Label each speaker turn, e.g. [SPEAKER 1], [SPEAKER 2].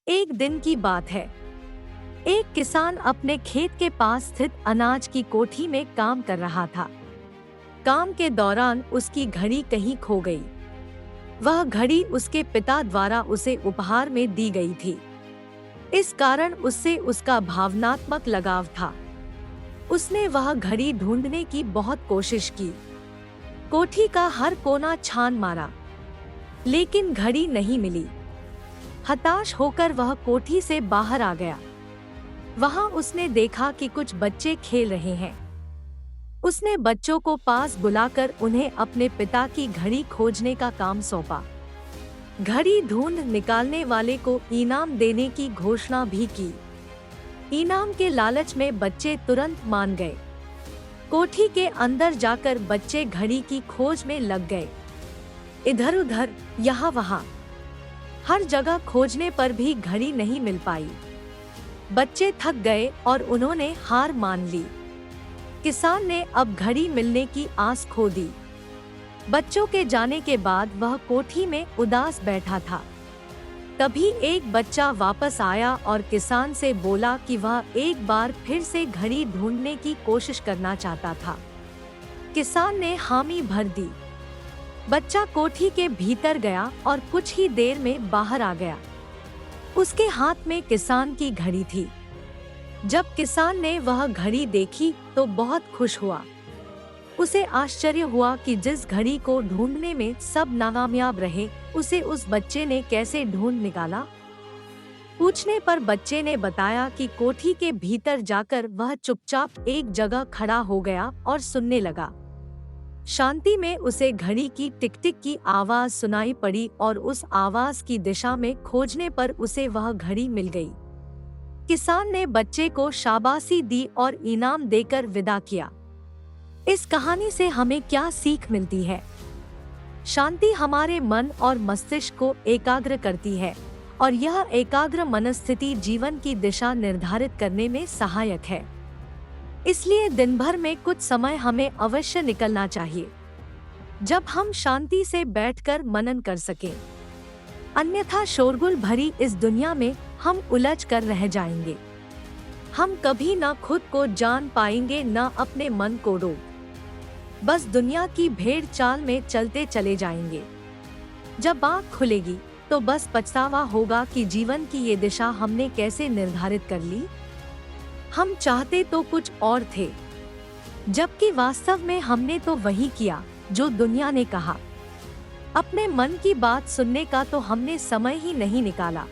[SPEAKER 1] एक दिन की बात है। एक किसान अपने खेत के पास स्थित अनाज की कोठी में काम कर रहा था। काम के दौरान उसकी घड़ी कहीं खो गई। वह घड़ी उसके पिता द्वारा उसे उपहार में दी गई थी। इस कारण उससे उसका भावनात्मक लगाव था। उसने वह घड़ी ढूंढने की बहुत कोशिश की। कोठी का हर कोना छान मारा, लेकिन घड़ी नहीं मिली। हताश होकर वह कोठी से बाहर आ गया। वहां उसने देखा कि कुछ बच्चे खेल रहे हैं। उसने बच्चों को पास बुलाकर उन्हें अपने पिता की घड़ी खोजने का काम सौंपा। घड़ी ढूंढ निकालने वाले को इनाम देने की घोषणा भी की। इनाम के लालच में बच्चे तुरंत मान गए। कोठी के अंदर जाकर बच्चे घड़ी की खोज में लग गए। इधर-उधर, यहाँ-वहाँ, हर जगह खोजने पर भी घड़ी नहीं मिल पाई। बच्चे थक गए और उन्होंने हार मान ली। किसान ने अब घड़ी मिलने की आस खो दी। बच्चों के जाने के बाद वह कोठी में उदास बैठा था। तभी एक बच्चा वापस आया और किसान से बोला कि वह एक बार फिर से घड़ी ढूंढने की कोशिश करना चाहता था। किसान ने हामी भर दी। बच्चा कोठी के भीतर गया और कुछ ही देर में बाहर आ गया। उसके हाथ में किसान की घड़ी थी। जब किसान ने वह घड़ी देखी तो बहुत खुश हुआ। उसे आश्चर्य हुआ कि जिस घड़ी को ढूंढने में सब नाकामयाब रहे, उसे उस बच्चे ने कैसे ढूंढ निकाला। पूछने पर बच्चे ने बताया कि कोठी के भीतर जाकर वह चुपचाप एक जगह खड़ा हो गया और सुनने लगा। शांति में उसे घड़ी की टिक टिक की आवाज सुनाई पड़ी और उस आवाज की दिशा में खोजने पर उसे वह घड़ी मिल गई। किसान ने बच्चे को शाबाशी दी और इनाम देकर विदा किया। इस कहानी से हमें क्या सीख मिलती है? शांति हमारे मन और मस्तिष्क को एकाग्र करती है और यह एकाग्र मनस्थिति जीवन की दिशा निर्धारित करने में सहायक है। इसलिए दिन भर में कुछ समय हमें अवश्य निकलना चाहिए, जब हम शांति से बैठकर मनन कर सकें। अन्यथा शोरगुल भरी इस दुनिया में हम उलझ कर रह जाएंगे। हम कभी न खुद को जान पाएंगे, न अपने मन को रोक। बस दुनिया की भेड़ चाल में चलते चले जाएंगे। जब आँख खुलेगी तो बस पछतावा होगा कि जीवन की ये दिशा हमने कैसे निर्धारित कर ली। हम चाहते तो कुछ और थे, जबकि वास्तव में हमने तो वही किया जो दुनिया ने कहा। अपने मन की बात सुनने का तो हमने समय ही नहीं निकाला।